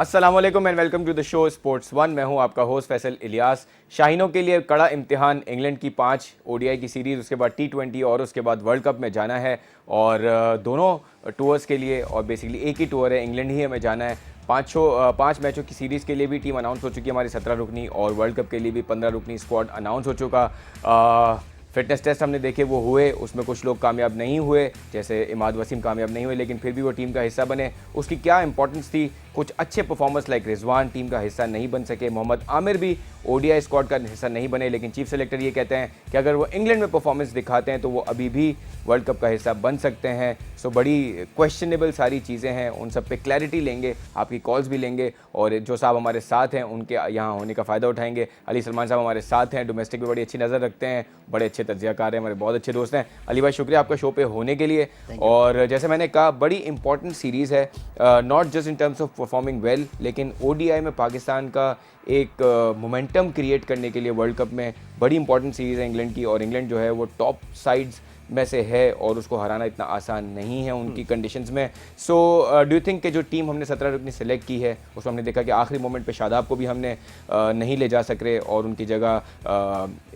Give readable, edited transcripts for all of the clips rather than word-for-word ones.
अस्सलाम वालेकुम and welcome to the show Sports One. मैं हूं आपका होस्ट फैसल इलियास। शाहीनों के लिए कड़ा इम्तिहान, इंग्लैंड की 5 ओडीआई की सीरीज़, उसके बाद T20 और उसके बाद वर्ल्ड कप में जाना है। और दोनों टूर्स के लिए, और बेसिकली एक ही टूर है, इंग्लैंड ही हमें जाना है। 5 मैचों की सीरीज़ के लिए भी टीम अनाउंस हो चुकी है हमारी 17 रुकनी, और वर्ल्ड कप के लिए भी 15 रुकनी स्क्वाड अनाउंस हो चुका। फिटनेस टेस्ट हमने देखे, वो हुए, उसमें कुछ लोग कामयाब नहीं हुए, जैसे इमाद वसीम कामयाब नहीं हुए, लेकिन फिर भी वो टीम का हिस्सा बने। उसकी क्या इंपॉर्टेंस थी? कुछ अच्छे परफॉर्मर्स लाइक रिजवान टीम का हिस्सा नहीं बन सके, मोहम्मद आमिर भी ओडीआई स्क्वाड का हिस्सा नहीं बने, लेकिन चीफ सेलेक्टर ये कहते हैं कि अगर वो इंग्लैंड में परफॉर्मेंस दिखाते हैं तो वो अभी भी वर्ल्ड कप का हिस्सा बन सकते हैं। सो बड़ी क्वेश्चनेबल सारी चीज़ें हैं, उन सब पे क्लैरिटी लेंगे, आपकी कॉल्स भी लेंगे, और जो साहब हमारे साथ हैं उनके यहाँ होने का फ़ायदा उठाएंगे। अली सलमान साहब हमारे साथ हैं, डोमेस्टिक में बड़ी अच्छी नज़र रखते हैं, बड़े अच्छे तज्ज़ियाकार हैं, हमारे बहुत अच्छे दोस्त हैं। अली भाई, शुक्रिया आपका शो पे होने के लिए। और जैसे मैंने कहा, बड़ी इंपॉर्टेंट सीरीज़ है, not just in terms of performing well, लेकिन ओडीआई में पाकिस्तान का एक मोमेंटम क्रिएट करने के लिए वर्ल्ड कप में बड़ी इंपॉर्टेंट सीरीज़ है इंग्लैंड की। और इंग्लैंड जो है वो टॉप साइड्स में से है, और उसको हराना इतना आसान नहीं है उनकी कंडीशंस में। सो डू यू थिंक कि जो टीम हमने 17 रुकनी सेलेक्ट की है, उसमें हमने देखा कि आखिरी मोमेंट पे शादाब को भी हमने नहीं ले जा सक रहे, और उनकी जगह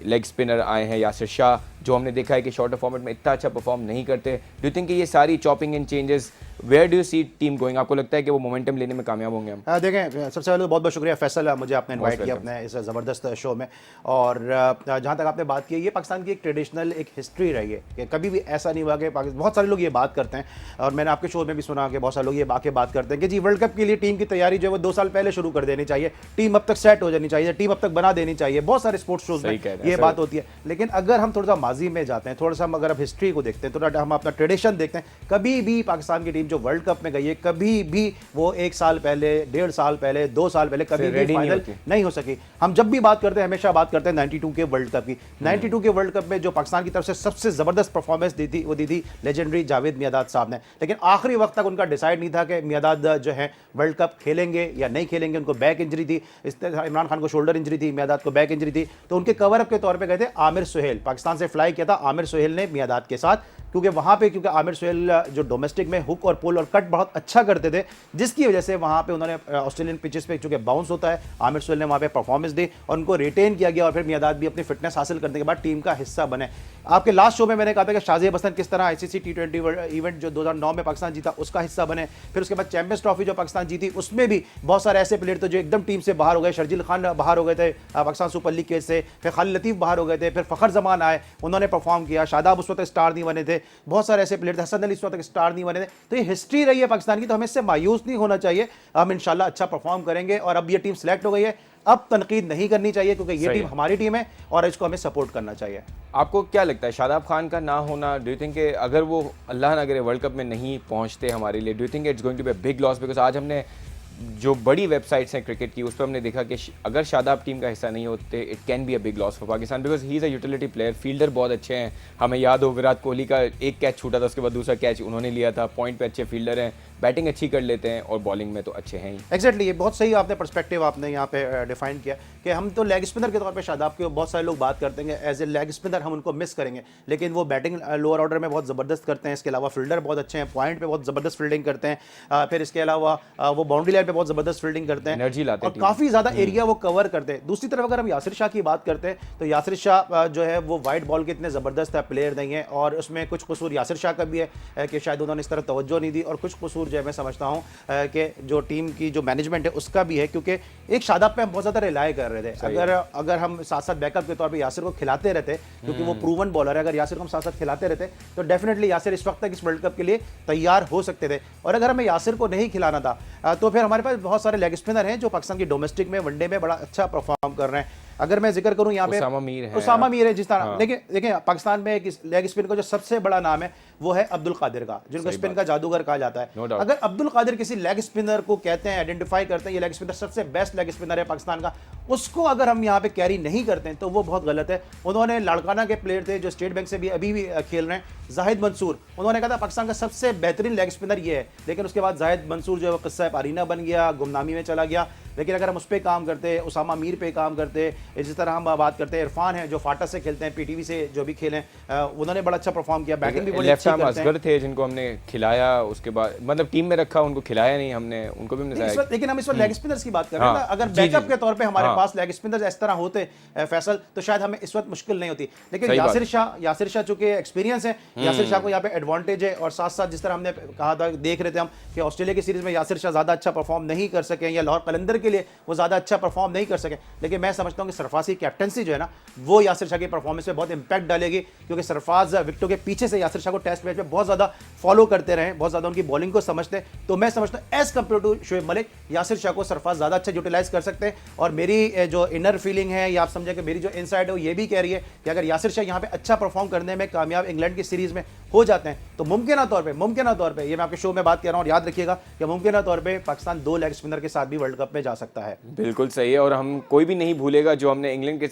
लेग स्पिनर आए हैं यासिर शाह, जो हमने देखा है कि शॉर्टर फॉर्मेट में इतना अच्छा परफॉर्म नहीं करते। डू यू थिंक कि ये सारी chopping and changes, where do you see team going? आपको लगता है कि वो मोमेंटम लेने में कामयाब होंगे हम? देखें, सबसे पहले तो बहुत बहुत शुक्रिया फैसल, मुझे आपने इनवाइट किया अपने इस ज़बरदस्त शो में। और जहाँ तक आपने बात की, ये पाकिस्तान की एक ट्रेडिशनल एक हिस्ट्री रही है कि कभी भी ऐसा नहीं हुआ कि बहुत सारे लोग ये बात करते हैं, और मैंने आपके शो में भी सुना कि बहुत सारे लोग ये बात करते हैं कि जी वर्ल्ड कप के लिए टीम की तैयारी जो है वो 2 साल पहले शुरू कर देनी चाहिए, टीम अब तक सेट हो जानी चाहिए, टीम अब तक बना देनी चाहिए। बहुत सारे स्पोर्ट्स शोज में ये बात होती है। लेकिन अगर हम थोड़ा सा माजी में जाते हैं, थोड़ा सा हम अगर हम हिस्ट्री को देखते हैं, थोड़ा हम अपना ट्रेडिशन देखते हैं, कभी भी पाकिस्तान की टीम जो वर्ल्ड कप में गई है, कभी भी वो 1 साल पहले, 1.5 साल पहले, 2 साल पहले कभी भी फाइनल नहीं हो सकी। हम जब भी बात करते हैं, हमेशा बात करते हैं 92 के वर्ल्ड कप की। 92 के वर्ल्ड कप में जो पाकिस्तान की तरफ से सबसे जबरदस्त परफॉर्मेंस दी थी, वो दी थी लेजेंडरी जावेद मियांदाद साहब ने। लेकिन आखिरी वक्त तक उनका डिसाइड नहीं था कि मियांदाद जो है वर्ल्ड कप खेलेंगे या नहीं खेलेंगे। उनको बैक इंजरी थी, इमरान खान को शोल्डर इंजरी थी, मियांदाद को बैक इंजरी थी, तो उनके कवर अप के तौर पर गए थे आमिर सुहेल। पाकिस्तान से फ्लाई किया था आमिर सुहेल ने मियांदाद के साथ, क्योंकि आमिर सुहेल जो डोमेस्टिक में हुक और पुल और कट बहुत अच्छा करते थे, जिसकी वजह से वहां पे उन्होंने ऑस्ट्रेलियन पिचेस पे चूंकि बाउंस होता है, आमिर सुहेल ने वहां पे परफॉर्मेंस दी और उनको रिटेन किया गया। और फिर मियांदाद भी अपनी फिटनेस हासिल करने के बाद टीम का हिस्सा बने। आपके लास्ट शो में मैंने कहा था कि शाज़िब हसन किस तरह आईसीसी T20 इवेंट जो 2009 में पाकिस्तान जीता उसका हिस्सा बने। फिर उसके बाद चैंपियंस ट्रॉफी जो पाकिस्तान जीती, उसमें भी बहुत सारे ऐसे प्लेयर थे जो एकदम टीम से बाहर हो गए। शर्जील खान बाहर हो गए थे पाकिस्तान सुपर लीग केस से, फिर खालिद लतीफ़ बाहर हो गए थे, फिर फ़खर जमान आए, उन्होंने परफॉर्म किया। शादाब उस वक्त स्टार नहीं बने थे, बहुत सारे ऐसे प्लेयर थे, हसन अली इस वक्त स्टार नहीं बने थे। तो ये हिस्ट्री रही है पाकिस्तान की, तो हमें इससे मायूस नहीं होना चाहिए। हम इंशाल्लाह अच्छा परफॉर्म करेंगे। और अब ये टीम सेलेक्ट हो गई है, अब तनकीद नहीं करनी चाहिए, क्योंकि ये टीम हमारी टीम है और इसको हमें सपोर्ट करना चाहिए। आपको क्या लगता है शादाब खान का ना होना, डू यू थिंक अगर वो अल्लाह ना करे वर्ल्ड कप में नहीं पहुंचते हमारे लिए, do you think it's going to be a big loss? Because आज हमने जो बड़ी वेबसाइट्स हैं क्रिकेट की, उस पर हमने देखा कि अगर शादाब टीम का हिस्सा नहीं होते, it can be a big loss for Pakistan, because he is a utility player. Fielder बहुत अच्छे हैं, हमें याद हो विराट कोहली का एक कैच छूटा था, उसके बाद दूसरा कैच उन्होंने लिया था। पॉइंट पे अच्छे फील्डर हैं, बैटिंग अच्छी कर लेते हैं, और बॉलिंग में तो अच्छे हैं ही। एक्जैक्टली, ये बहुत सही आपने पर्सपेक्टिव आपने यहाँ पे डिफाइन किया कि हम तो लेग स्पिनर के तौर पे शादाब के बहुत सारे लोग बात करते हैं एज ए लेग स्पिनर हम उनको मिस करेंगे, लेकिन वो बैटिंग लोअर ऑर्डर में बहुत ज़बरदस्त करते हैं। इसके अलावा फील्डर बहुत अच्छे हैं, पॉइंट पे बहुत ज़बरदस्त फील्डिंग करते हैं। फिर इसके अलावा वो बाउंड्री लाइन पे बहुत ज़बरदस्त फील्डिंग करते हैं, एनर्जी लाते हैं और काफ़ी ज़्यादा एरिया वो कवर करते हैं। दूसरी तरफ अगर हम यासिर शाह की बात करते हैं, तो यासिर शाह जो है वो वाइट बॉल के इतने ज़बरदस्त प्लेयर नहीं है, और उसमें कुछ कसूर यासिर शाह का भी है कि शायद उन्होंने इस तरह तवज्जो नहीं दी, और कुछ कसूर जो है मैं समझता हूँ कि जो टीम की जो मैनेजमेंट है उसका भी है, क्योंकि एक शादाब पे हम बहुत ज़्यादा रिलाय कर रहे थे। अगर हम साथ साथ बैकअप के तौर पे यासिर को खिलाते रहते, क्योंकि वो प्रूवन बॉलर है, अगर यासिर को हम साथ साथ खिलाते रहते तो डेफिनेटली यासिर इस वक्त तक इस वर्ल्ड कप के लिए तैयार हो सकते थे। और अगर हमें यासिर को नहीं खिलाना था, तो फिर हमारे पास बहुत सारे लेग स्पिनर हैं जो पाकिस्तान की डोमेस्टिक में वनडे में बड़ा अच्छा परफॉर्म कर रहे हैं। अगर मैं जिक्र करूं यहाँ पे उसामा मीर है जिस तरह, हाँ। देखिए पाकिस्तान में एक लेग स्पिन का जो सबसे बड़ा नाम है वो है अब्दुल कादिर का, जिनको स्पिन का जादूगर कहा जाता है। अगर अब्दुल कादिर किसी लेग स्पिनर को कहते हैं, आइडेंटिफाई करते हैं ये लेग स्पिनर सबसे बेस्ट लेग स्पिनर है पाकिस्तान का, उसको अगर हम यहाँ पे कैरी नहीं करते हैं तो वो बहुत गलत है। उन्होंने लाड़काना के प्लेयर थे जो स्टेट बैंक से भी अभी भी खेल रहे हैं, जाहिद मंसूर, उन्होंने कहा था पाकिस्तान का सबसे बेहतरीन लेग स्पिनर ये है, लेकिन उसके बाद जाहिद मंसूर जो है किस्सा पारीना बन गया, गुमनामी में चला गया। लेकिन अगर हम उस पर काम करते, उसामा मीर पे काम करते, इसी तरह हम बात करते हैं इरफान है जो फाटा से खेलते हैं, पीटीवी से जो भी खेले, उन्होंने बड़ा अच्छा परफॉर्म किया, बैटिंग भी बड़ी अच्छी करते हैं। असगर थे जिनको हमने खिलाया, उसके बाद मतलब टीम में रखा, उनको खिलाया नहीं हमने, उनको भी हमने। लेकिन हम इस वक्त लेग स्पिनर्स की बात कर रहे हैं ना, अगर बैकअप के तौर पे हमारे पास लेग स्पिनर्स इस तरह होते फैसल, तो शायद हमें इस वक्त मुश्किल नहीं होती। लेकिन यासिर शाह चूंकि एक्सपीरियंस है, यासिर शाह को यहाँ पे एडवांटेज है। और साथ साथ जिस तरह हमने कहा था, देख रहे थे हम कि ऑस्ट्रेलिया की सीरीज में यासिर शाह ज्यादा अच्छा परफॉर्म नहीं कर सके, या लाहौर कलंदर के लिए वो ज्यादा अच्छा परफॉर्म नहीं कर सके, लेकिन मैं समझता हूं कि सरफराज की कैप्टनसी जो है ना, वो यासिर शाह की परफॉर्मेंस पे बहुत इंपैक्ट डालेगी, क्योंकि सरफराज विकेटों के पीछे से यासिर शाह को टेस्ट मैच में बहुत ज्यादा फॉलो करते रहे, बहुत ज्यादा उनकी बॉलिंग को समझते हैं। तो मैं समझता हूं as compare to Shoaib Malik, Yasir Shah को सरफराज ज्यादा अच्छा यूटिलाइज कर सकते हैं। और मेरी जो इनर फीलिंग है, या आप समझे कि मेरी जो इनसाइड है, वो ये भी कह रही है कि अगर यासिर शाह यहाँ पे अच्छा परफॉर्म करने में कामयाब इंग्लैंड की सीरीज में हो जाते हैं, तो मुमकिन तौर पर ये मैं आपके शो में बात कर रहा हूं, और याद रखिएगा कि मुमकिन तौर पर पाकिस्तान 2 लेग स्पिनर के साथ भी वर्ल्ड कप में जा सकता है। बिल्कुल सही है। और हम कोई भी नहीं भूलेगा जो हमने इंग्लैंड के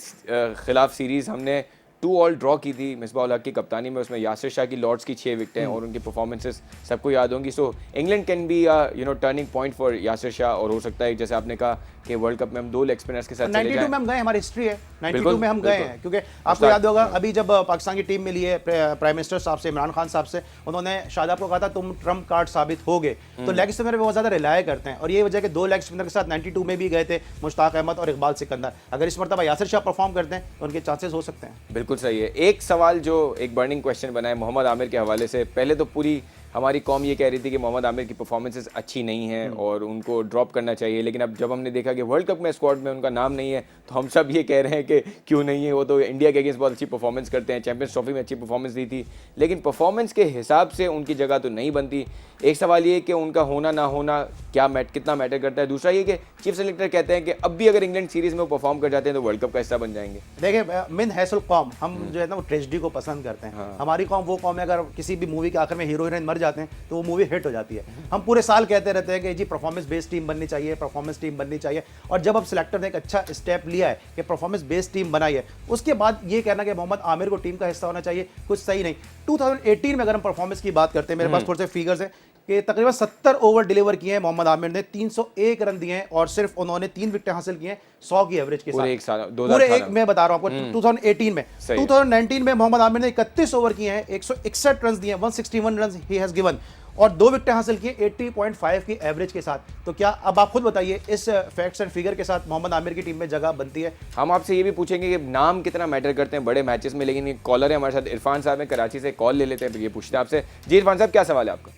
खिलाफ सीरीज हमने 2-2 ड्रॉ की थी मिसबाह उल हक की कप्तानी में, उसमें यासिर शाह की लॉर्ड्स की 6 विकेटें और उनकी परफॉर्मेंसेस सबको याद होंगी। सो England can be turning point for Yasir Shah, और हो सकता है जैसे आपने कहा कि वर्ल्ड कप में हम 2 लेग स्पिनर्स के साथ चले जाएं। 92 में हम गए, हमारी हिस्ट्री है, 92 में हम गए हैं, क्योंकि आपको याद होगा अभी जब पाकिस्तान की टीम मिली है प्राइम मिनिस्टर साहब से, इमरान खान साहब से, उन्होंने शादाब को कहा था तुम ट्रम्प कार्ड साबित हो गए। तो लेग स्पिनर बहुत ज्यादा रिलाय करते हैं, और ये वजह कि 2 लेग स्पिनर के साथ 92 में भी गए थे, मुश्ताक अहमद और इकबाल सिकंदर। अगर इस मरतबा यासिर शाह परफॉर्म करते हैं तो उनके चांसेस हो सकते हैं। बिल्कुल सही है। एक सवाल जो एक बर्निंग क्वेश्चन बना है मोहम्मद आमिर के हवाले से, पहले तो पूरी हमारी कौम ये कह रही थी कि मोहम्मद आमिर की परफॉर्मेंसेस अच्छी नहीं है और उनको ड्रॉप करना चाहिए, लेकिन अब जब हमने देखा कि वर्ल्ड कप में स्क्वाड में उनका नाम नहीं है, तो हम सब ये कह रहे हैं कि क्यों नहीं है, वो तो इंडिया के अगेंस्ट बहुत अच्छी परफॉर्मेंस करते हैं, चैंपियंस ट्रॉफी में अच्छी परफॉर्मेंस दी थी, लेकिन परफॉर्मेंस के हिसाब से उनकी जगह तो नहीं बनती। एक सवाल ये कि उनका होना ना होना कितना मैटर करता है। दूसरा ये कि चीफ सेलेक्टर कहते हैं कि अब भी अगर इंग्लैंड सीरीज में वो परफॉर्म कर जाते हैं तो वर्ल्ड कप का हिस्सा बन जाएंगे। देखिए मिन हैसल कौम, हम जो है ना वो ट्रेजेडी को पसंद करते हैं। हमारी कौम वो कौम है, अगर किसी भी मूवी के आखिर में हीरो हीरोइन मर जाते हैं तो वो मूवी हिट हो जाती है। हम पूरे साल कहते रहते हैं कि जी परफॉर्मेंस बेस्ड टीम बननी चाहिए, परफॉर्मेंस टीम बननी चाहिए, और जब अब सिलेक्टर ने एक अच्छा स्टेप लिया है कि परफॉर्मेंस बेस्ड टीम बनाई है, उसके बाद ये कहना कि मोहम्मद आमिर को टीम का हिस्सा होना चाहिए, कुछ सही नहीं। 2018 में अगर हम परफॉर्मेंस की बात करते हैं, मेरे पास थोड़े से फिगर्स हैं कि तकरीबन 70 ओवर डिलीवर किए हैं मोहम्मद आमिर ने, 301 रन दिए हैं, और सिर्फ उन्होंने 3 विकेटें हासिल की हैं 100 की एवरेज के साथ। पूरे एक मैं बता रहा हूं आपको 2018 में। 2019 में मोहम्मद आमिर ने 31 ओवर किए हैं, 161 रन दिए हैं, 161 रन ही हैज गिवन, और 2 विकेटें हासिल की 80.5 की एवरेज के साथ। तो क्या अब आप खुद बताइए इस फैक्ट्स एंड फिगर के साथ मोहम्मद आमिर की टीम में जगह बनती है? हम आपसे ये भी पूछेंगे कि नाम कितना मैटर करते हैं बड़े मैचेस में, लेकिन कॉलर है हमारे साथ इरफान साहब हैं कराची से, कॉल ले लेते हैं, ये पूछते हैं आपसे। जी इरफान साहब, क्या सवाल है आपका?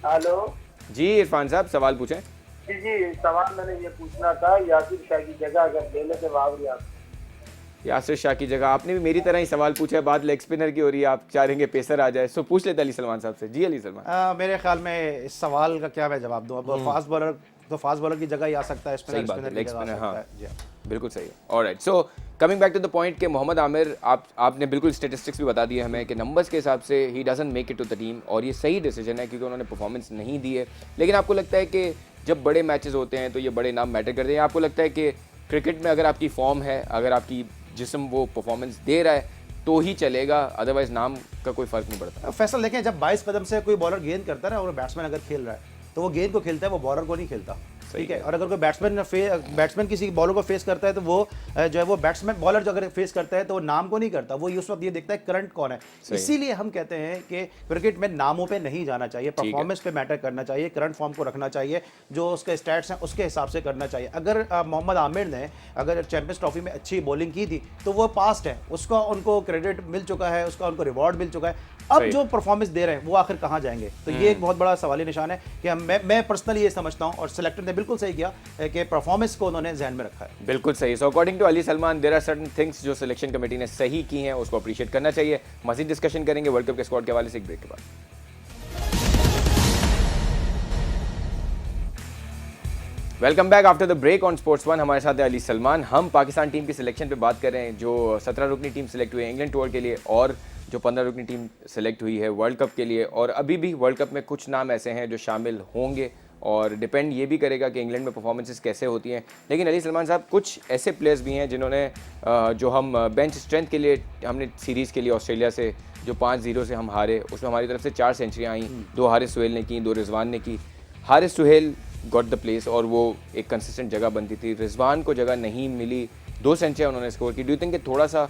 हेलो जी इरफान साहब, सवाल पूछें। जी सवाल मैंने ये पूछना था, यासिर शाह की जगह अगर ले लेते बाबरी आप। यासिर शाह की जगह, आपने भी मेरी तरह ही सवाल पूछा है, बात लेग स्पिनर की हो रही है, आप चाह रहे हैं पेसर आ जाए, सो पूछ लेते अली सलमान साहब से। जी अली सलमान, मेरे ख्याल में इस सवाल का क्या मैं जवाब दूं? अब फास्ट बॉलर की जगह ही आ सकता है, सही बात है, लेग स्पिनर, हाँ बिल्कुल सही है। Alright, so coming back to the point कि मोहम्मद आमिर, आपने बिल्कुल स्टेटिस्टिक्स भी बता दिए हमें कि नंबर्स के हिसाब से ही doesn't make it to the team, और ये सही डिसीजन है क्योंकि उन्होंने परफॉर्मेंस नहीं दी है। लेकिन आपको लगता है कि जब बड़े मैचेस होते हैं तो ये बड़े नाम मैटर करते हैं? आपको लगता है कि क्रिकेट में अगर आपकी फॉर्म है, अगर आपकी जिस्म वो परफॉर्मेंस दे रहा है तो ही चलेगा, अदरवाइज नाम का कोई फर्क नहीं पड़ता? फैसल देखें, जब 22 कदम से कोई बॉलर गेंद करता है ना, और बैट्समैन अगर खेल रहा है तो वो गेंद को खेलता है, वो बॉलर को नहीं खेलता, ठीक है। और अगर कोई बैट्समैन किसी बॉलर को फेस करता है तो वो जो है वो बैट्समैन बॉलर जो अगर फेस करता है तो वो नाम को नहीं करता, वो उस वक्त ये देखता है करंट कौन है। इसीलिए हम कहते हैं कि क्रिकेट में नामों पे नहीं जाना चाहिए, परफॉर्मेंस पे मैटर करना चाहिए, करंट फॉर्म को रखना चाहिए, जो उसके स्टैट्स हैं उसके हिसाब से करना चाहिए। अगर मोहम्मद आमिर ने अगर चैंपियंस ट्रॉफी में अच्छी बॉलिंग की थी तो वो पास्ट है, उसका उनको क्रेडिट मिल चुका है, उसका उनको रिवॉर्ड मिल चुका है। अब जो परफॉर्मेंस दे रहे हैं वो आखिर कहाँ जाएंगे? तो ये एक बहुत बड़ा सवाली निशान है कि मैं पर्सनली ये समझता हूँ, और सिलेक्टर ने बिल्कुल सही किया कि परफॉर्मेंस को उन्होंने ध्यान में रखा है। बिल्कुल सही। So according to Ali Salman, there are certain things जो सिलेक्शन कमेटी ने सही की हैं, उसको अप्रिशिएट करना चाहिए। मजीद डिस्कशन करेंगे वर्ल्ड कप के स्क्वाड के हवाले से एक ब्रेक के बाद। Welcome back after the break on Sports One. हमारे साथ है अली सलमान। हम पाकिस्तान टीम की सिलेक्शन पे बात कर रहे हैं, जो 17 रुकनी टीम सिलेक्ट हुई है इंग्लैंड टूर के लिए, और जो 15 रुकनी टीम सिलेक्ट हुई है वर्ल्ड कप के लिए, और अभी भी वर्ल्ड कप में कुछ नाम ऐसे हैं जो शामिल होंगे और डिपेंड ये भी करेगा कि इंग्लैंड में परफॉर्मेंसेस कैसे होती हैं। लेकिन अली सलमान साहब, कुछ ऐसे प्लेयर्स भी हैं जिन्होंने जो हम बेंच स्ट्रेंथ के लिए हमने सीरीज़ के लिए ऑस्ट्रेलिया से जो 5-0 से हम हारे, उसमें हमारी तरफ से 4 सेंचुरियाँ आई। 2 हारिस सुहेल ने की, 2 रिजवान ने की। Haris Sohail got the place और वो एक कंसिस्टेंट जगह बनती थी। रिजवान को जगह नहीं मिली, 2 सेंचुरियाँ उन्होंने स्कोर की। डू यू थिंक कि थोड़ा सा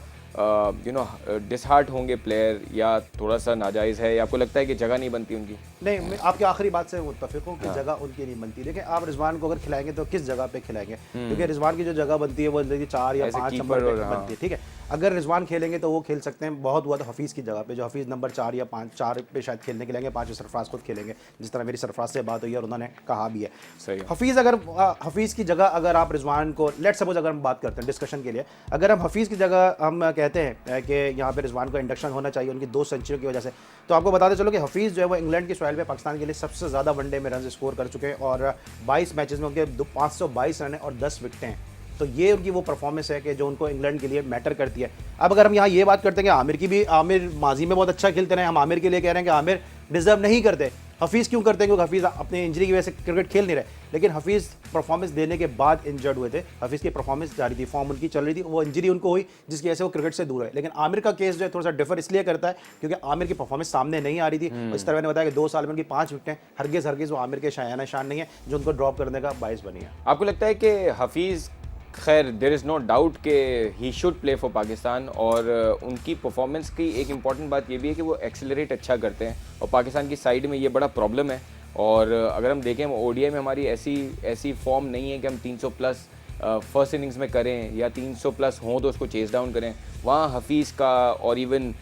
डिसहार्ट होंगे प्लेयर, या थोड़ा सा नाजायज़ है, या आपको लगता है कि जगह नहीं बनती उनकी? नहीं, मैं आपकी आखिरी बात से मुत्तफिक हूँ कि जगह उनकी नहीं बनती। देखिए, आप रिजवान को अगर खिलाएंगे तो किस जगह पे खिलाएंगे, क्योंकि रिजवान की जो जगह बनती है वो 4 या 5 नंबर पे बनती है, ठीक है। अगर रिजवान खेलेंगे तो वो खेल सकते हैं बहुत हुआ तो हफीज़ की जगह पे, जो हफीज़ नंबर 4 या 5 4 पे शायद खेलने के लिए 5 सरफराज खुद खेलेंगे, जिस तरह मेरी सरफराज से बात हुई और उन्होंने कहा भी है। सही। हफीज़ अगर हफीज़ की जगह अगर आप रिजवान को, लेट सपोज अगर हम बात करते हैं डिस्कशन के लिए, अगर हम हफीज़ की जगह हम कहते हैं कि यहाँ पे रिजवान को इंडक्शन होना चाहिए उनकी 2 सेंचुरियों की वजह से, तो आपको बताते चलो कि हफीज़ जो है वो इंग्लैंड की सॉइल पे पाकिस्तान के लिए सबसे ज़्यादा वनडे में रन स्कोर कर चुके हैं और 22 मैचेस में उनके 522 रन और 10 विकेटें हैं। तो ये उनकी वो परफॉर्मेंस है कि जो उनको इंग्लैंड के लिए मैटर करती है। अब अगर हम यहाँ ये बात करते हैं कि आमिर की भी, आमिर माजी में बहुत अच्छा खेलते रहे, हम आमिर के लिए कह रहे हैं कि आमिर डिजर्व नहीं करते, हफीज़ क्यों करते हैं? क्योंकि हफीज़ अपनी इंजरी की वजह से क्रिकेट खेल नहीं रहे, लेकिन हफीज़ परफॉर्मेंस देने के बाद इंजर्ड हुए थे। हफीज़ की परफॉर्मेंस जारी थी, फॉर्म उनकी चल रही थी, वो इंजरी उनको हुई जिसकी वजह से वो क्रिकेट से दूर है। लेकिन आमिर का केस जो है थोड़ा सा डिफर इसलिए करता है क्योंकि आमिर की परफॉर्मेंस सामने नहीं आ रही थी। इस तरह मैंने बताया कि 2 साल में उनकी 5 विकेटें, हरगिज़ वो आमिर के शायाना शान नहीं है जो उनको ड्रॉप करने का बायस बनी है। आपको लगता है कि हफीज़, खैर देयर इज़ नो डाउट कि he should play for Pakistan, और उनकी परफॉर्मेंस की एक इम्पॉर्टेंट बात ये भी है कि वो एक्सेलरेट अच्छा करते हैं और पाकिस्तान की साइड में ये बड़ा प्रॉब्लम है। और अगर हम देखें ओडीआई में हमारी ऐसी फॉर्म नहीं है कि हम 300 प्लस फर्स्ट इनिंग्स में करें या 300 प्लस हों तो उसको चेस डाउन करें। वहाँ हफीज़ का और even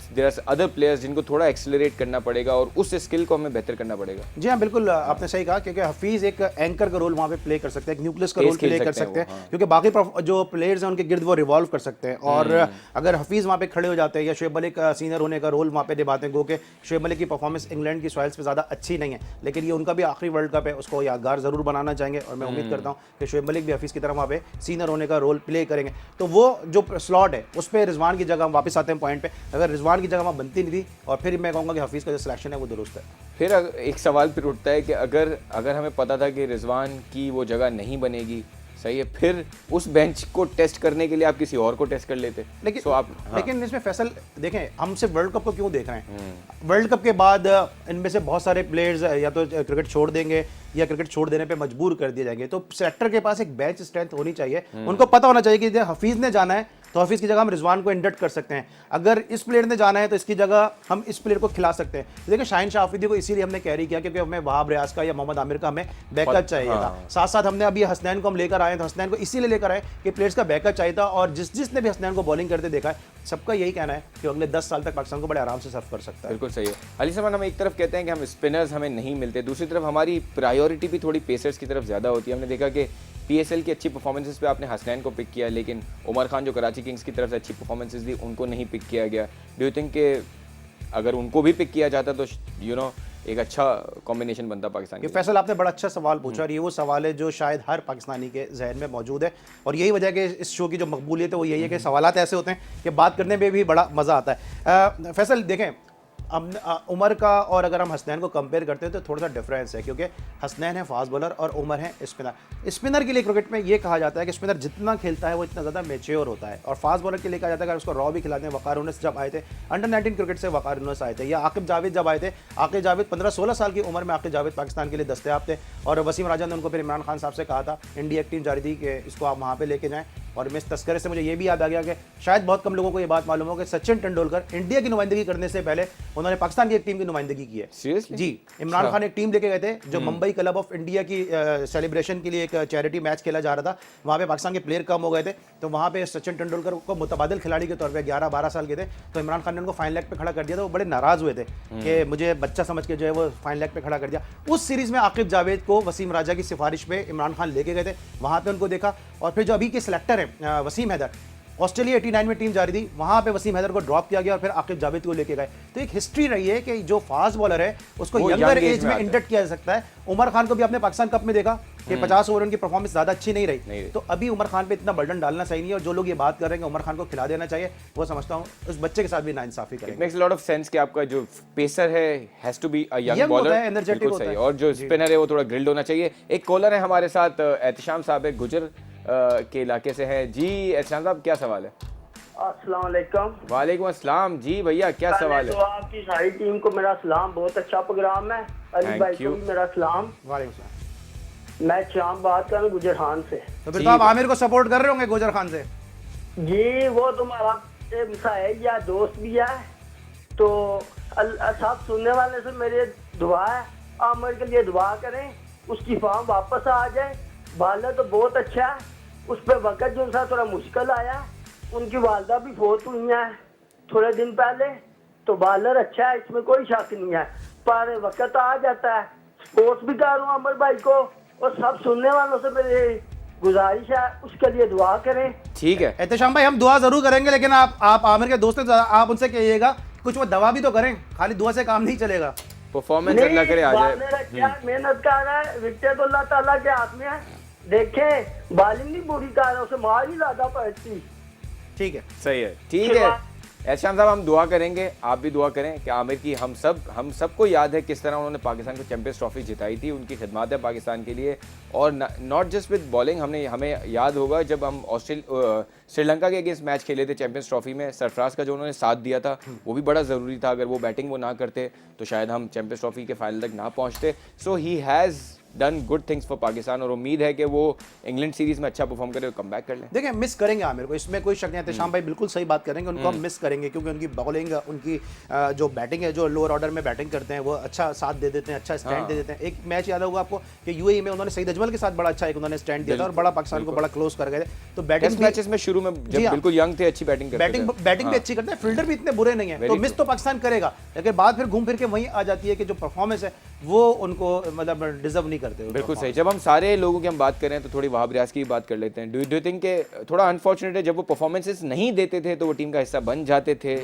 there are other players जिनको थोड़ा एक्सेलरेट करना पड़ेगा और उस स्किल को हमें बेहतर करना पड़ेगा। जी हाँ, बिल्कुल आपने सही कहा, क्योंकि हफीज़ एक एंकर का रोल वहाँ पे प्ले कर सकते हैं, एक न्यूक्लियस का रोल प्ले कर सकते हैं, क्योंकि बाकी जो प्लेयर्स हैं उनके गिर्द वो रिवॉल्व कर सकते हैं। और अगर हफीज़ वहाँ पे खड़े हो जाते हैं या शुएब मलिक सीनियर होने का रोल वहाँ पे निभाते हैं, गो के शुएब मलिक की परफॉर्मेंस इंग्लैंड की सॉइल्स पे ज़्यादा अच्छी नहीं है, लेकिन ये उनका भी आखिरी वर्ल्ड कप है, उसको यादगार ज़रूर बनाना चाहेंगे और मैं उम्मीद करता हूँ कि शुएब मलिक भी हफीज़ की तरह वहाँ पे सीनियर होने का रोल प्ले करेंगे। तो वो जो स्लॉट है उस पर रिजवान की जगह, वापस आते हैं पॉइंट पे, अगर रिजवान की जगह वहाँ बनती नहीं थी, और फिर मैं कहूँगा कि हफीज़ का जो सिलेक्शन है वो दुरुस्त है। फिर एक सवाल फिर उठता है कि अगर हमें पता था कि रिजवान की वो जगह नहीं बनेगी, सही है, फिर उस बेंच को टेस्ट करने के लिए आप किसी और को टेस्ट कर लेते। लेकिन इसमें फैसल देखें, हम सिर्फ वर्ल्ड कप को क्यों देख रहे हैं? वर्ल्ड कप के बाद इनमें से बहुत सारे प्लेयर्स या तो क्रिकेट छोड़ देंगे या क्रिकेट छोड़ देने पे मजबूर कर दिए जाएंगे। तो सेलेक्टर के पास एक बेंच स्ट्रेंथ होनी चाहिए, उनको पता होना चाहिए कि हफीज़ ने जाना है तो हफीज़ की जगह हम रिजवान को इंडक्ट कर सकते हैं, अगर इस प्लेयर ने जाना है तो इसकी जगह हम इस प्लेयर को खिला सकते हैं। देखिए, शाहीन शाह अफरीदी को इसीलिए हमने कैरी किया क्योंकि हमें वहाब रियाज का या मोहम्मद आमिर का हमें बैकअप चाहिए था। साथ साथ हमने अभी हसनैन को हम लेकर आए, तो हसनैन को इसीलिए लेकर आए कि प्लेयर्स का बैकअप चाहिए था, और जिसने भी हसनैन को बॉलिंग करते देखा है सबका यही कहना है कि अगले 10 साल तक पाकिस्तान को बड़े आराम से सर्व कर सकता है। बिल्कुल सही है अली सलमान, हम एक तरफ कहते हैं कि हम स्पिनर्स हमें नहीं मिलते, दूसरी तरफ हमारी प्रायोरिटी भी थोड़ी पेसर्स की तरफ ज़्यादा होती है। हमने देखा कि पीएसएल की अच्छी परफॉर्मेंसेस पे आपने हसनैन को पिक किया, लेकिन उमर खान जो कराची किंग्स की तरफ से अच्छी परफॉर्मेंसेस दी उनको नहीं पिक किया गया। डू यू थिंक कि अगर उनको भी पिक किया जाता तो एक अच्छा कॉम्बिनेशन बनता पाकिस्तान के? फैसल, आपने बड़ा अच्छा सवाल पूछा और ये वो सवाल है जो शायद हर पाकिस्तानी के जहन में मौजूद है, और यही वजह है कि इस शो की जो मकबूलियत है वो यही है कि सवालात ऐसे होते हैं कि बात करने में भी बड़ा मज़ा आता है। फैसल देखें, उमर का और अगर हम हसनैन को कंपेयर करते हैं तो थोड़ा सा डिफरेंस है, क्योंकि हसनैन है फास्ट बॉलर और उमर है स्पिनर। स्पिनर के लिए क्रिकेट में ये कहा जाता है कि स्पिनर जितना खेलता है वो इतना ज़्यादा मैच्योर होता है, और फास्ट बॉलर के लिए कहा जाता है अगर उसको रॉ भी खिलाते हैं। वकार यूनुस जब आए थे अंडर 19 क्रिकेट से, वकार यूनुस आए थे, या आकिब जावेद जब आए थे, आकिब जावेद 15-16 साल की उम्र में आकिब जावेद पाकिस्तान के लिए दस्तयाब थे, और वसीम राजा ने उनको फिर इमरान खान साहब से कहा था, इंडिया एक टीम जारी थी कि इसको आप वहाँ पर लेके जाएँ। और मैं इस तस्करे से मुझे ये भी याद आ गया कि शायद बहुत कम लोगों को ये बात मालूम हो कि सचिन तेंदुलकर इंडिया की नुमाइंदगी करने से पहले उन्होंने पाकिस्तान की एक टीम की नुमाइंदगी की है। सीरियसली? जी, इमरान खान एक टीम लेके गए थे जो मुंबई क्लब ऑफ इंडिया की सेलिब्रेशन के लिए एक चैरिटी मैच खेला जा रहा था। वहाँ पे पाकिस्तान के प्लेयर कम हो गए थे, तो वहाँ पे सचिन तेंदुलकर को मुतबादिल खिलाड़ी के तौर पर 11-12 साल के थे, तो इमरान खान ने उनको फाइन लेग पे खड़ा कर दिया था। वो बड़े नाराज हुए थे कि मुझे बच्चा समझ के जो है वो फाइन लेग पे खड़ा कर दिया। उस सीरीज में आकिब जावेद को वसीम राजा की सिफारिश पे इमरान खान लेके गए थे, वहाँ पे उनको देखा, और फिर जो अभी के सिलेक्टर हैं वसीम हैदर, ऑस्ट्रेलिया 89 में टीम जा रही थी, वहां पे वसीम हैदर को ड्रॉप किया गया और फिर आकिब जावेद को लेके गए। तो एक हिस्ट्री रही है कि जो फास्ट बॉलर है उसको वो यंगर young age एज में में आता है। इंडक्ट किया जा सकता है। उमर खान को भी आपने पाकिस्तान कप में देखा कि 50 ओवर की परफॉर्मेंस ज्यादा अच्छी नहीं रही, तो अभी उमर खान पे इतना बर्डन डालना सही नहीं है। और जो लोग ये बात कर रहे हैं कि उमर खान को खिला देना चाहिए, वो समझता हूँ उस बच्चे के साथ भी नाइंसाफी करेंगे। मेक्स लॉट ऑफ सेंस कि आपका जो पेसर है has to be a young Young होता बॉलर, है, energetic होता है। और जो स्पिनर है वो थोड़ा ग्रिल्ड होना चाहिए। एक कॉलर है हमारे साथ, एहतिशाम साहब है, गुजर के इलाके से है जी। एहतिशाम साहब क्या सवाल है? अस्सलाम वालेकुम। वालेकुम अस्सलाम जी भैया, क्या सवाल तो है? आपकी सारी टीम को मेरा सलाम, बहुत अच्छा प्रोग्राम है। अली Thank भाई को you. भी मेरा सलाम। वालेकुम सलाम। मैं शाम बात कर रहा हूँ गुजर खान से। तो फिर जी। तो आप आमिर को सपोर्ट कर रहे होंगे गुजर खान से। जी वो तुम्हारा है या दोस्त भी है, तो सब सुनने वाले से मेरे दुआ है, आमिर के लिए दुआ करें, उसकी फॉर्म वापस आ जाए। बालर तो बहुत अच्छा है, उस पर वक्त जो सा थोड़ा मुश्किल आया, उनकी वालदा भी फोत हुई है थोड़े दिन पहले, तो बालर अच्छा है, इसमें कोई शक नहीं है, पर वक्त आ जाता है। स्पोर्ट्स भी कर रहा हूँ अमर भाई को, और सब सुनने वालों से मेरी गुजारिश है उसके लिए दुआ करें। ठीक है, एहतिशाम भाई हम दुआ जरूर करेंगे, लेकिन आप आमिर के दोस्त हैं, आप उनसे कहिएगा कुछ वो दवा भी तो करें, खाली दुआ से काम नहीं चलेगा। परफॉर्मेंस अल्लाह करे आ बालर जाए। अच्छा है, मेहनत कर रहा है, विकेट तो अल्लाह ताला के हाथ में है। देखें बालिंग नहीं पूरी कर रहा, उसे मार ही ज्यादा पड़ती। ठीक है, सही है, ठीक है। एहतिशाम साहब हम दुआ करेंगे, आप भी दुआ करें कि आमिर की हम सबको याद है किस तरह उन्होंने पाकिस्तान को चैंपियंस ट्रॉफी जिताई थी, उनकी खिदमत है पाकिस्तान के लिए। और नॉट जस्ट विद बॉलिंग, हमें याद होगा जब हम श्रीलंका के अगेंस्ट मैच खेले थे चैंपियंस ट्रॉफी में, सरफराज का जो उन्होंने साथ दिया था वो भी बड़ा ज़रूरी था। अगर वो बैटिंग वो ना करते तो शायद हम चैंपियंस ट्रॉफी के फाइनल तक ना पहुँचते। So he has done good things for Pakistan, और उम्मीद है कि वो इंग्लैंड सीरीज में अच्छा परफॉर्म करे और कम बैक कर लें। देखिए मिस करेंगे आमिर को, इसमें कोई शक नहीं है। एहतिशाम भाई बिल्कुल सही बात करेंगे, उनको हम मिस करेंगे क्योंकि उनकी बॉलिंग, उनकी जो बैटिंग है, जो लोअर ऑर्डर में बैटिंग करते हैं वो अच्छा साथ दे देते हैं, अच्छा स्टैंड दे देते हैं। एक मैच याद होगा आपको कि यूएई में उन्होंने सईद अजमल के साथ बड़ा अच्छा एक उन्होंने स्टैंड दिया था और बड़ा पाकिस्तान को बड़ा क्लोज कर गए थे। तो बैटिंग मैचेस में शुरू में जब बिल्कुल यंग थे अच्छी बैटिंग करते थे। बैटिंग भी अच्छी करते हैं, फील्डर भी इतने बुरे नहीं है, तो मिस तो पाकिस्तान करेगा, लेकिन बात फिर घूम फिर के वहीं आ जाती है कि जो परफॉर्मेंस है वो उनको मतलब डिजर्व नहीं करते। बिल्कुल सही। जब हम सारे लोगों की हम बात करें तो थोड़ी वहाब रियाज की भी बात कर लेते हैं। डू यू थिंक के थोड़ा अनफॉर्चुनेट है जब वो परफॉर्मेंसेस नहीं देते थे तो वो टीम का हिस्सा बन जाते थे।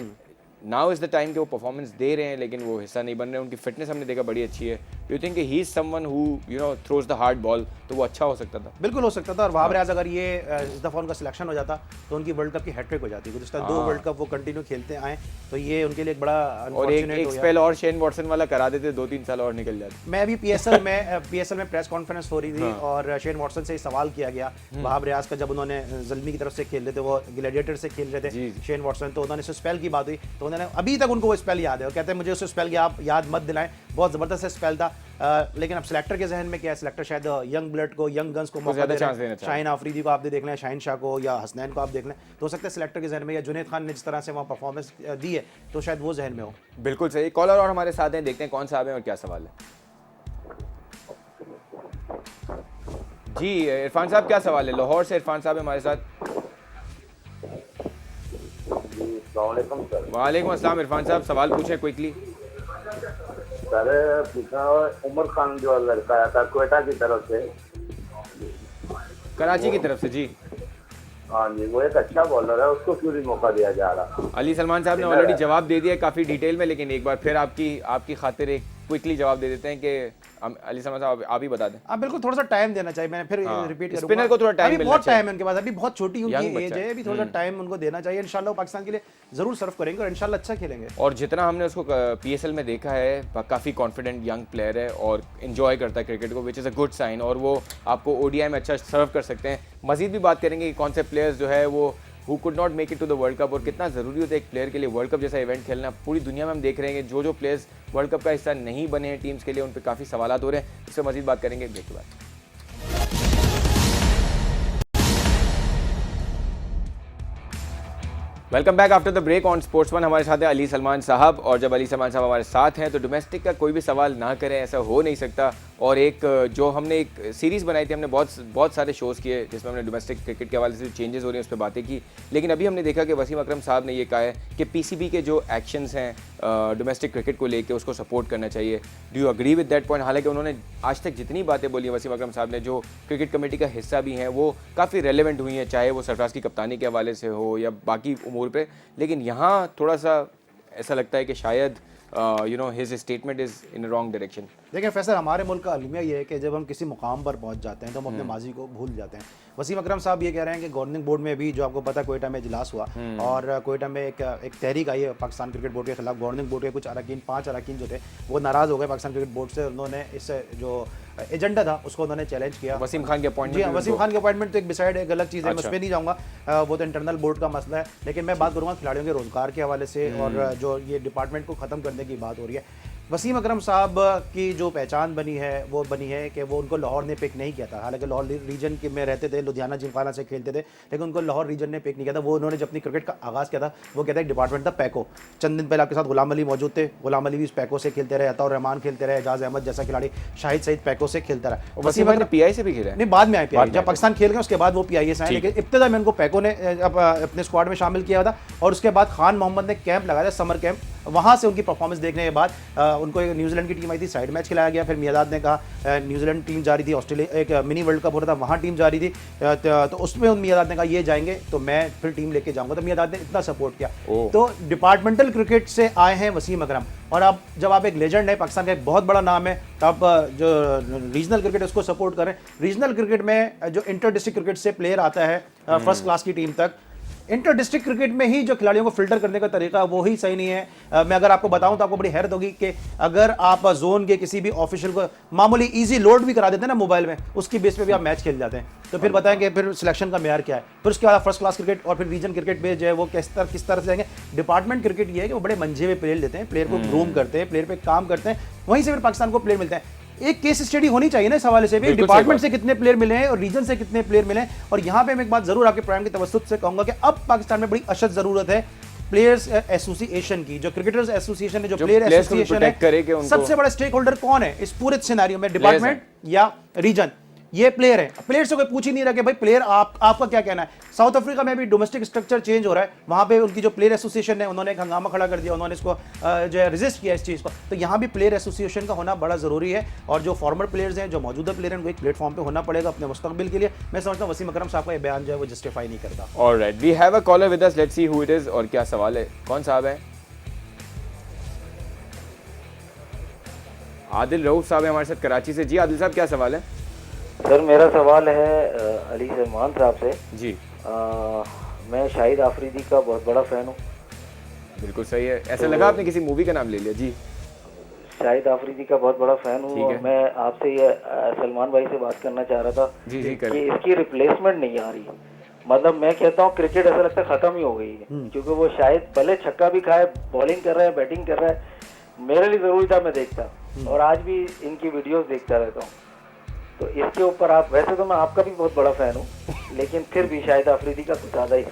नाउ इज द टाइम कि वो परफॉर्मेंस दे रहे हैं लेकिन वो हिस्सा नहीं बन रहे हैं। उनकी फिटनेस हमने देखा बड़ी अच्छी है। Do you think he is someone who throws the hard ball, तो वो अच्छा हो सकता था? बिल्कुल हो सकता था। और वहाब रियाज अगर ये इस दफा उनका सिलेक्शन हो जाता तो उनकी वर्ल्ड कप की हैट्रिक हो जाती। गुज़िश्ता 2 वर्ल्ड कप वो कंटिन्यू खेलते आए, तो ये उनके लिए एक बड़ा और एक स्पेल और शेन वॉटसन वाला करा देते, 2-3 साल और निकल जाते। मैं अभी पीएसएल में प्रेस कॉन्फ्रेंस हो रही थी और शेन वॉटसन से सवाल किया गया वहाब रियाज का, जब उन्होंने ज़ल्मी की तरफ से खेल रहे थे, वो ग्लैडिएटर से खेल रहे थे शेन वॉटसन, तो उन्होंने स्पेल की बात हुई तो उन्होंने अभी तक उनको वो स्पेल याद है और कहते हैं मुझे उस स्पेल की आप याद मत दिलाएं, बहुत ज़बरदस्त स्पेल था। लेकिन अब सिलेक्टर के जहन में क्या है, सिलेक्टर शायद यंग ब्लड को, यंग गन्स को मौका दे रहे हैं। शाहीन आफरीदी को आप देख लें, शाहीन शाह को या हसनैन को आप देख लें, तो हो सकता है सिलेक्टर के जहन में, या जुनैद खान ने जिस तरह से वहाँ परफॉर्मेंस दी है तो शायद वो जहन में हो। बिल्कुल सही। कॉलर और हमारे साथ हैं, देखते हैं कौन साहब हैं और क्या सवाल है। जी इरफान साहब क्या सवाल है? लाहौर से इरफान साहब हमारे साथ। वालेकुम अस्सलाम इरफान साहब, सवाल पूछें क्विकली। सर पूछा, उमर खान जो लड़का आया था क्वेटा की तरफ से, कराची की तरफ से, जी हाँ जी, वो एक अच्छा बॉलर है, उसको क्यों नहीं मौका दिया जा रहा? अली सलमान साहब ने ऑलरेडी जवाब दे दिया काफ़ी डिटेल में, लेकिन एक बार फिर आपकी खातिर एक क्विकली जवाब दे देते हैं कि अली सलमान साहब आप ही बता दें। आप बिल्कुल थोड़ा सा टाइम देना चाहिए, मैं फिर रिपीट करूंगा, स्पिनर को थोड़ा टाइम मिलना बहुत चाहिए। टाइम है उनके पास, अभी बहुत छोटी उनकी एज है, अभी थोड़ा टाइम उनको देना चाहिए। इंशाल्लाह वो पाकिस्तान के लिए जरूर सर्व करेंगे और इंशाल्लाह अच्छा खेलेंगे। और जितना हमने उसको पीएसएल में देखा है, काफ़ी कॉन्फिडेंट यंग प्लेयर है और इन्जॉय करता है क्रिकेट को, which is a good sign. और वो आपको ओडीआई में अच्छा सर्व कर सकते हैं। मजीद भी बात करेंगे कि कौन से प्लेयर्स जो है वो who could not make it to the world cup, और कितना ज़रूरी होता है एक प्लेयर के लिए वर्ल्ड कप जैसा इवेंट खेलना। पूरी दुनिया में हम देख रहे हैं कि जो प्लेयर्स वर्ल्ड कप का हिस्सा नहीं बने हैं टीम्स के लिए, उन पर काफ़ी सवालात हो रहे हैं। इससे मजीद बात करेंगे ब्रेक के बाद। Welcome back after the break on Sports One. हमारे साथ है अली सलमान साहब, और जब अली सलमान साहब हमारे साथ हैं तो डोमेस्टिक का कोई भी सवाल ना करें, ऐसा हो नहीं सकता। और एक जो हमने एक सीरीज़ बनाई थी, हमने बहुत सारे शोज़ किए जिसमें हमने डोमेस्टिक क्रिकेट के हवाले से जो चेंजेस हो रहे हैं उस पर बातें की। लेकिन अभी हमने देखा कि वसीम अकरम साहब ने ये कहा है कि पीसीबी के जो एक्शंस हैं डोमेस्टिक क्रिकेट को लेकर उसको सपोर्ट करना चाहिए। Do you agree with that point? हालांकि उन्होंने आज तक जितनी बातें बोली हैं वसीम अकरम साहब ने, जो क्रिकेट कमेटी का हिस्सा भी हैं, वो काफ़ी रेलेवेंट हुई हैं, चाहे वो सरफराज की कप्तानी के हवाले से हो या बाकी उमूर पे। लेकिन यहाँ थोड़ा सा ऐसा लगता है कि शायद his statement is in wrong direction. देखिए फैसल, हमारे मुल्क का अलमिया ये है कि जब हम किसी मुकाम पर पहुंच जाते हैं तो हम अपने माजी को भूल जाते हैं। वसीम अकरम साहब ये कह रहे हैं कि गवर्निंग बोर्ड में भी, जो आपको पता है, कोयटा में इजलास हुआ और कोयटा में एक तहरीक आई है पाकिस्तान क्रिकेट बोर्ड के खिलाफ। गवर्निंग बोर्ड के कुछ अरकान, 5 अरकान जो थे, वो नाराज़ हो गए पाकिस्तान क्रिकेट बोर्ड से। उन्होंने इस जो एजेंडा था उसको उन्होंने चैलेंज किया। वसीम खान के अपॉइंटमेंट, जी वसीम खान के अपॉइंटमेंट तो एक बिसाइड एक अलग चीज़ है, मैं उस पर नहीं जाऊँगा, वो तो इंटरनल बोर्ड का मसला है। लेकिन मैं बात करूँगा खिलाड़ियों के रोज़गार के हवाले से, और जो ये डिपार्टमेंट को ख़त्म करने की बात हो रही है। वसीम अकरम साहब की जो पहचान बनी है वो बनी है कि वो उनको लाहौर ने पिक नहीं किया था। हालांकि लाहौर रीजन के में रहते थे, लुधियाना जिमखाना से खेलते थे, लेकिन उनको लाहौर रीजन ने पिक नहीं किया था। वो उन्होंने जब अपनी क्रिकेट का आगाज़ किया था, वो कहता है डिपार्टमेंट था पैको। चंद दिन पहले आपके साथ गुलाम अली मौजूद थे, गुलाम अली भी इस पैको से खेलते रहे, अताउर रहमान खेलते रहे, एजाज अहमद जैसा खिलाड़ी, शाहिद सईद पैको से खेलता रहा। वसीम भाई ने पीआई से भी खेला है? नहीं, बाद में आए पीआई, जब पाकिस्तान खेल गए उसके बाद वो पीआई से आए। लेकिन इब्तिदा में उनको पैको ने अपने स्क्वाड में शामिल किया था, और उसके बाद खान मोहम्मद ने कैंप लगाया था, समर कैंप। वहाँ से उनकी परफॉर्मेंस देखने के बाद उनको एक न्यूजीलैंड की टीम आई थी, साइड मैच खिलाया गया। फिर मियादाद ने कहा न्यूजीलैंड टीम जा रही थी, ऑस्ट्रेलिया एक मिनी वर्ल्ड कप हो रहा था, वहाँ टीम जा रही थी, तो उसमें मियादाद ने कहा ये जाएंगे तो मैं फिर टीम लेके जाऊंगा। तो मियादाद ने इतना सपोर्ट किया। तो डिपार्टमेंटल क्रिकेट से आए हैं वसीम अकरम। और अब जब आप एक लेजेंड है, पाकिस्तान का एक बहुत बड़ा नाम है, तो आप जो रीजनल क्रिकेट उसको सपोर्ट करें। रीजनल क्रिकेट में जो इंटर डिस्ट्रिक्ट क्रिकेट से प्लेयर आता है फर्स्ट क्लास की टीम तक, इंटर डिस्ट्रिक्ट क्रिकेट में ही जो खिलाड़ियों को फिल्टर करने का तरीका वो ही सही नहीं है। मैं अगर आपको बताऊं तो आपको बड़ी हैरत होगी कि अगर आप जोन के किसी भी ऑफिशियल को मामूली इजी लोड भी करा देते हैं ना मोबाइल में, उसकी बेस पे भी आप मैच खेल जाते हैं। तो फिर बताएं कि फिर सिलेक्शन का मेयार क्या है। फिर उसके बाद फर्स्ट क्लास क्रिकेट और फिर रीजन क्रिकेट में जो है वो किस तरह से जाएंगे। डिपार्टमेंट क्रिकेट ये है कि वो बड़े मंझे हुए प्लेयर लेते हैं, प्लेयर को ग्रूम करते हैं, प्लेयर पे काम करते हैं, वहीं से फिर पाकिस्तान को प्लेयर मिलते हैं। एक केस स्टडी होनी चाहिए ना इस हवाले से भी, डिपार्टमेंट से कितने प्लेयर मिले हैं और रीजन से कितने प्लेयर मिले हैं। और यहाँ पे मैं एक बात जरूर आपके प्राइम के तवज्जुह से कहूंगा कि अब पाकिस्तान में बड़ी अशद जरूरत है प्लेयर्स एसोसिएशन की। जो क्रिकेटर्स एसोसिएशन है, जो प्लेयर एसोसिएशन है, सबसे बड़ा स्टेक होल्डर कौन है इस पूरे सिनेरियो में, डिपार्टमेंट या रीजन? ये प्लेयर है। प्लेयर से कोई पूछ ही नहीं रहा कि भाई प्लेयर आपका क्या कहना है। साउथ अफ्रीका में भी डोमेस्टिक स्ट्रक्चर चेंज हो रहा है, वहां पे उनकी जो प्लेयर एसोसिएशन है उन्होंने एक हंगामा खड़ा कर दिया, उन्होंने इसको जो है रेजिस्ट किया इस चीज़ को। तो यहाँ भी प्लेयर एसोसिएशन का होना बड़ा ज़रूरी है, और जो फॉर्मर प्लेयर्स हैं, जो मौजूदा प्लेयर हैं, उनको एक प्लेटफॉर्म पे होना पड़ेगा अपने मुस्तकबिल के लिए। मैं समझता हूँ वसीम अकरम साहब का ये बयान जो है वो जस्टिफाई नहीं करता। Alright, we have a caller with us, let's see who it is और क्या सवाल है। कौन साहब है? आदिल रऊफ साहब है हमारे साथ कराची से। जी आदिल साहब, क्या सवाल है? सर मेरा सवाल है अली सलमान साहब से जी। मैं शाहिद आफरीदी का बहुत बड़ा फ़ैन हूँ। बिल्कुल सही है, ऐसा लगा आपने किसी मूवी का नाम ले लिया। जी, शाहिद आफरीदी का बहुत बड़ा फ़ैन हूँ, और मैं आपसे ये सलमान भाई से बात करना चाह रहा था जी जी कि इसकी रिप्लेसमेंट नहीं आ रही। मतलब मैं कहता हूँ क्रिकेट ऐसा लगता है ख़त्म ही हो गई है, क्योंकि वो शायद भले छक्का भी खाए, बॉलिंग कर रहा है, बैटिंग कर रहा है। मेरे लिए ज़रूरी था, मैं देखता, और आज भी इनकी वीडियोज़ देखता रहता हूँ। तो इसके ऊपर आप, वैसे तो मैं आपका भी बहुत बड़ा फैन हूँ, लेकिन फिर भी शाहिद आफरीदी का कुछ ज़्यादा ही।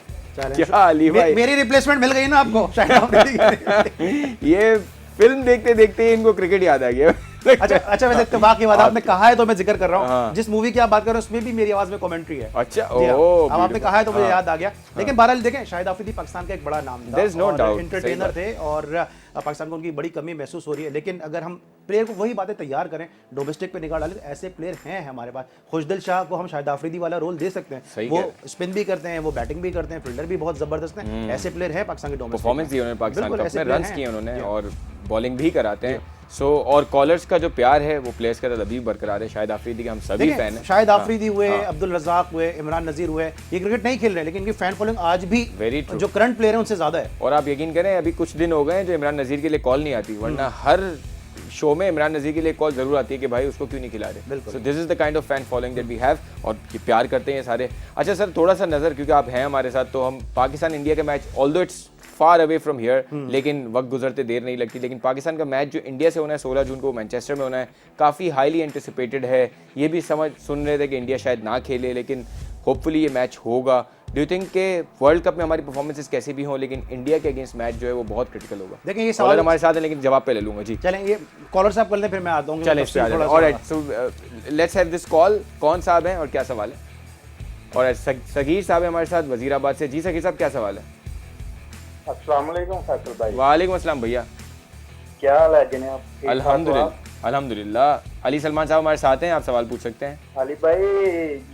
क्या अली भाई, मेरी रिप्लेसमेंट मिल गई ना आपको शाहिद आफरीदी। ये फिल्म देखते देखते इनको क्रिकेट याद आ गया। अच्छा वैसे इत्तेफाक की बात आपने कहा है तो मैं जिक्र कर रहा हूँ। जिस मूवी की आप बात कर रहे हैं उसमें भी मेरी आवाज में कमेंट्री है। अच्छा, अब आपने कहा है तो मुझे याद आ गया। लेकिन बहरहाल देखें, शाहिद आफरीदी पाकिस्तान का एक बड़ा नाम था, एंटरटेनर थे, और पाकिस्तान को उनकी बड़ी कमी महसूस हो रही है। लेकिन अगर हम प्लेयर को वही बातें तैयार करें, डोमेस्टिक पे निकाल डालें, तो ऐसे प्लेयर हैं हमारे पास। खुशदिल शाह को हम शाहिद आफरीदी वाला रोल दे सकते हैं। वो स्पिन भी करते हैं, वो बैटिंग भी करते हैं, फील्डर भी बहुत जबरदस्त हैं। ऐसे प्लेयर हैं पाकिस्तान के डोमेस्टिक। परफॉर्मेंस दी उन्होंने पाकिस्तान कप में, रन्स किए उन्होंने, और बॉलिंग भी कराते हैं। और कॉलर्स का जो प्यार है वो प्लेयर्स के साथ अभी बरकरार है। शाहिद आफरीदी के हम सभी फैन हैं। शाहिद आफरीदी हुए, अब्दुल रज़ाक हुए, इमरान नज़ीर हुए, ये क्रिकेट नहीं खेल रहे, लेकिन इनकी फैन फॉलोइंग आज भी जो करंट प्लेयर है उनसे ज्यादा है। और आप यकीन करें, अभी कुछ दिन हो गए हैं जो इमरान नज़ीर के लिए कॉल नहीं आती, वरना हर शो में इमरान नज़ीर के लिए कॉल जरूर आती है कि भाई उसको क्यों नहीं खिला रहे। So this is the kind of fan following that we have, और ये प्यार करते हैं सारे। अच्छा सर, थोड़ा सा नज़र, क्योंकि आप हैं हमारे साथ, तो हम पाकिस्तान इंडिया का match, although it's far away from here, लेकिन वक्त गुजरते देर नहीं लगती, लेकिन पाकिस्तान का मैच जो इंडिया से होना है 16 जून को मैनचेस्टर में होना है, काफ़ी हाईली एंटिसिपेटेड है। ये भी सुन रहे थे कि इंडिया शायद ना खेले, लेकिन होपफुली ये मैच होगा। डू यू थिंक के वर्ल्ड कप में हमारी परफॉर्मेंसेस कैसी भी हों लेकिन इंडिया के अगेंस्ट मैच जो है वो बहुत क्रिटिकल होगा? देखें ये सवाल सवाल हमारे साथ है लेकिन जवाब पे ले लूंगा जी। चलें, ये कॉलर साहब कर लें फिर मैं आता हूँ। चलें alright, so let's have this call. कौन साहब हैं और क्या सवाल है? और सगीर साहब है हमारे साथ वजीराबाद से। जी सगीर साहब, क्या सवाल है? अस्सलाम वालेकुम फैसल भाई। वालेकुम अस्सलाम भैया, क्या हाल है जनाब? अल्हम्दुलिल्लाह अल्हम्दुलिल्लाह। अली सलमान साहब हमारे साथ हैं, आप सवाल पूछ सकते हैं। अली भाई,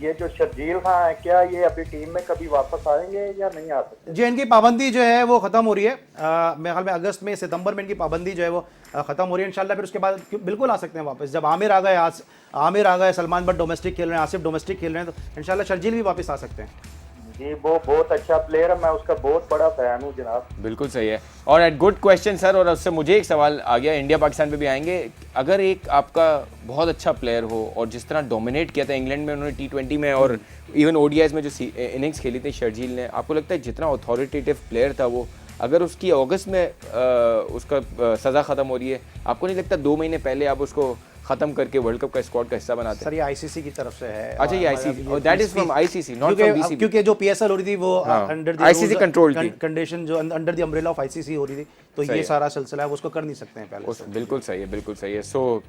ये जो शर्जील खान है, क्या ये अभी टीम में कभी वापस आएंगे या नहीं आ सकते? जी, इनकी पाबंदी जो है वो ख़त्म हो रही है। मेरे ख्याल में अगस्त में, सितंबर में इनकी पाबंदी जो है वो ख़त्म हो रही है। इंशाल्लाह फिर उसके बाद बिल्कुल आ सकते हैं वापस। जब आमिर आ गए, सलमान बट डोमेस्टिक खेल रहे हैं, आसिफ डोमेस्टिक खेल रहे हैं, तो इंशाल्लाह शर्जील भी वापस आ सकते हैं। जी, वो बहुत अच्छा प्लेयर है, मैं उसका बहुत बड़ा फैन हूँ जनाब। बिल्कुल सही है। और एट गुड क्वेश्चन सर, और उससे मुझे एक सवाल आ गया, इंडिया पाकिस्तान पे भी आएंगे। अगर एक आपका बहुत अच्छा प्लेयर हो और जिस तरह डोमिनेट किया था इंग्लैंड में उन्होंने T20 में और इवन ODIs में जो इनिंग्स खेली थी शर्जील ने, आपको लगता है जितना अथॉरिटेटिव प्लेयर था वो, अगर उसकी अगस्त में उसका सज़ा ख़त्म हो रही है, आपको नहीं लगता 2 महीने पहले आप उसको ख़त्म करके वर्ल्ड कप का स्क्वाड का हिस्सा बनाते? सर ये ICC की तरफ से है। अच्छा, ये ICC, that is from ICC, not from BCB। क्योंकि जो PSL हो रही थी वो अंडर द ICC कंट्रोल थी, कंडीशन जो under the umbrella of ICC हो रही थी, तो ये सारा सिलसिला है, वो उसको कर नहीं सकते हैं पहले से। बिल्कुल सही है, बिल्कुल सही है। सो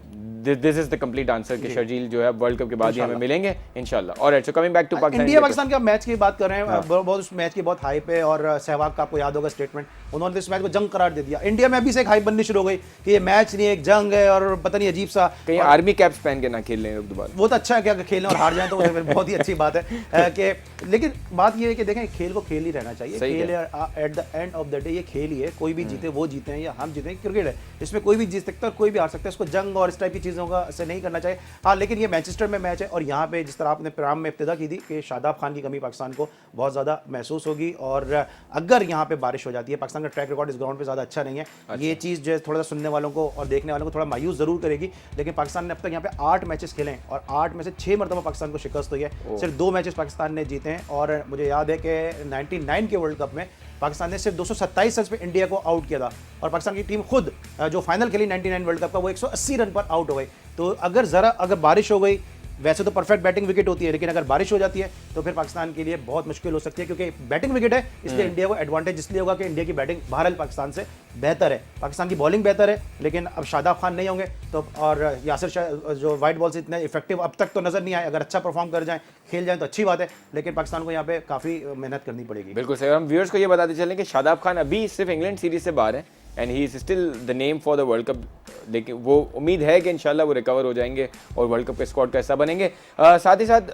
this is the complete answer कि शर्जील जो है वर्ल्ड कप के बाद ही हमें मिलेंगे इंशाल्लाह। Alright, so coming back to Pakistan, India Pakistan का मैच की बात कर रहे हैं, बहुत उस मैच की बहुत हाइप है। और सहवाग का आपको याद होगा स्टेटमेंट, उन्होंने इस मैच को जंग करार दे दिया। इंडिया में अभी से एक हाइप बननी शुरू हो गई कि ये मैच नहीं, एक जंग है और पता नहीं अजीब सा। कहीं आर्मी कैप्स पहन के ना खेल लें लोग दोबारा। वो तो अच्छा है कि अगर खेलें और हार जाएं तो फिर बहुत ही अच्छी बात है कि, लेकिन बात ये है कि देखें खेल को खेल ही रहना चाहिए। खेल at the end of the day ये खेल ही है, कोई भी जीते वो जीते हैं या हम जीते, क्रिकेट है, इसमें कोई भी जीत सकता है और कोई भी हार सकता है। इसको जंग और इस टाइप की चीज़ों का से नहीं करना चाहिए। हाँ, लेकिन ये मैनचेस्टर में मैच है और यहाँ पे जिस तरह आपने प्रोग्राम में इब्तिदा की थी कि शादाब खान की कमी पाकिस्तान को बहुत ज़्यादा महसूस होगी। और अगर यहाँ पे बारिश हो जाती है, पाकिस्तान का ट्रैक रिकॉर्ड इस ग्राउंड पे ज़्यादा अच्छा नहीं है। ये चीज़ जो है थोड़ा सा सुनने वालों को और देखने वालों को थोड़ा मायूस ज़रूर करेगी, लेकिन पाकिस्तान ने अब तक यहाँ पे 8 मैचेस खेले हैं और 8 में से 6 मरतबा पाकिस्तान को शिकस्त हुई है। सिर्फ 2 मैचेस पाकिस्तान ने जीते हैं। और मुझे याद है कि 99 के वर्ल्ड कप में पाकिस्तान ने सिर्फ 227 रन पे इंडिया को आउट किया था और पाकिस्तान की टीम खुद जो फाइनल खेली 99 वर्ल्ड कप का वो 180 रन पर आउट हो गई। तो अगर बारिश हो गई, वैसे तो परफेक्ट बैटिंग विकेट होती है, लेकिन अगर बारिश हो जाती है तो फिर पाकिस्तान के लिए बहुत मुश्किल हो सकती है, क्योंकि बैटिंग विकेट है, इसलिए इंडिया को एडवांटेज इसलिए होगा कि इंडिया की बैटिंग बहरहाल पाकिस्तान से बेहतर है। पाकिस्तान की बॉलिंग बेहतर है, लेकिन अब शादाब खान नहीं होंगे तो, और यासिर शाह जो वाइट बॉल से इतने इफेक्टिव अब तक तो नजर नहीं आए। अगर अच्छा परफॉर्म कर जाएं, खेल जाएं तो अच्छी बात है, लेकिन पाकिस्तान को यहाँ पे काफ़ी मेहनत करनी पड़ेगी। बिल्कुल सही। हम व्यूअर्स को ये बताते चलें कि शादाब खान अभी सिर्फ इंग्लैंड सीरीज से बाहर है and he is still the name for the world cup. लेकिन वो उम्मीद है कि इंशाल्लाह वो रिकवर हो जाएंगे और वर्ल्ड कप के स्क्वाड का हिस्सा बनेंगे। साथ ही साथ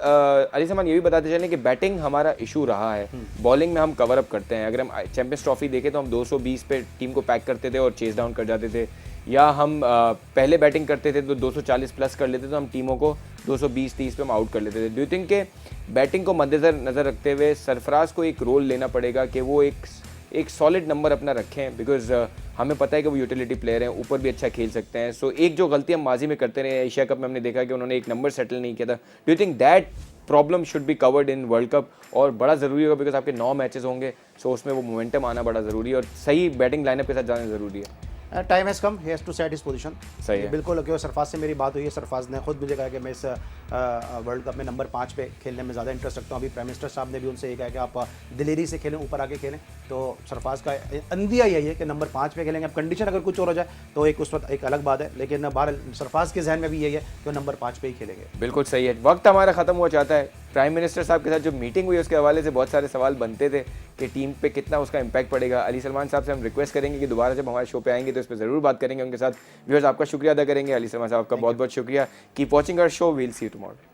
अली सलमान ये भी बताते चलें कि बैटिंग हमारा इशू रहा है, बॉलिंग में हम कवर अप करते हैं। अगर हम चैंपियंस ट्रॉफी देखें तो हम 220 पे टीम को पैक करते थे और चेस डाउन कर जाते थे, या हम पहले बैटिंग करते थे तो 240 प्लस कर लेते तो हम टीमों को 220-30 पे हम आउट कर लेते थे। डू यू थिंक के बैटिंग को मद्देनजर रखते हुए सरफराज को एक रोल लेना पड़ेगा कि वो एक सॉलिड नंबर अपना रखें, बिकॉज हमें पता है कि वो यूटिलिटी प्लेयर हैं, ऊपर भी अच्छा खेल सकते हैं। सो एक जो गलती हम माजी में करते रहे, एशिया कप में हमने देखा कि उन्होंने एक नंबर सेटल नहीं किया था। Do you think that problem should be covered in world cup? और बड़ा ज़रूरी होगा बिकॉज आपके 9 मैचेस होंगे, सो उसमें वो मोमेंटम आना बड़ा ज़रूरी है और सही बैटिंग लाइनअप के साथ जाना ज़रूरी है। Time has come, he has to set his position. सही है, बिल्कुल। क्योंकि सरफराज से मेरी बात हुई है, सरफराज ने खुद मुझे कहा कि मैं इस वर्ल्ड कप में नंबर 5 पे खेलने में ज़्यादा इंटरेस्ट रखता हूँ। अभी प्राइम मिनिस्टर साहब ने भी उनसे ये कहा कि आप दिलेरी से खेलें, ऊपर आके खेलें। तो सरफराज का अंदिया यही है कि नंबर 5 पे खेलेंगे। अब कंडीशन अगर कुछ और हो जाए तो एक उस वक्त एक अलग बात है, लेकिन बाहर सरफराज के जहन में भी यही है कि नंबर 5 पे ही खेलेंगे। बिल्कुल सही है। वक्त हमारा ख़त्म हुआ चाहता है। प्राइम मिनिस्टर साहब के साथ जो मीटिंग हुई उसके हवाले से बहुत सारे सवाल बनते थे कि टीम पे कितना उसका इम्पैक्ट पड़ेगा। अली सलमान साहब से हम रिक्वेस्ट करेंगे कि दोबारा जब हमारे शो पे आएंगे तो इस पर ज़रूर बात करेंगे उनके साथ। व्यूअर्स, आपका शुक्रिया अदा करेंगे। अली सलमान साहब का बहुत बहुत शुक्रिया। Keep watching our show, we'll see you tomorrow.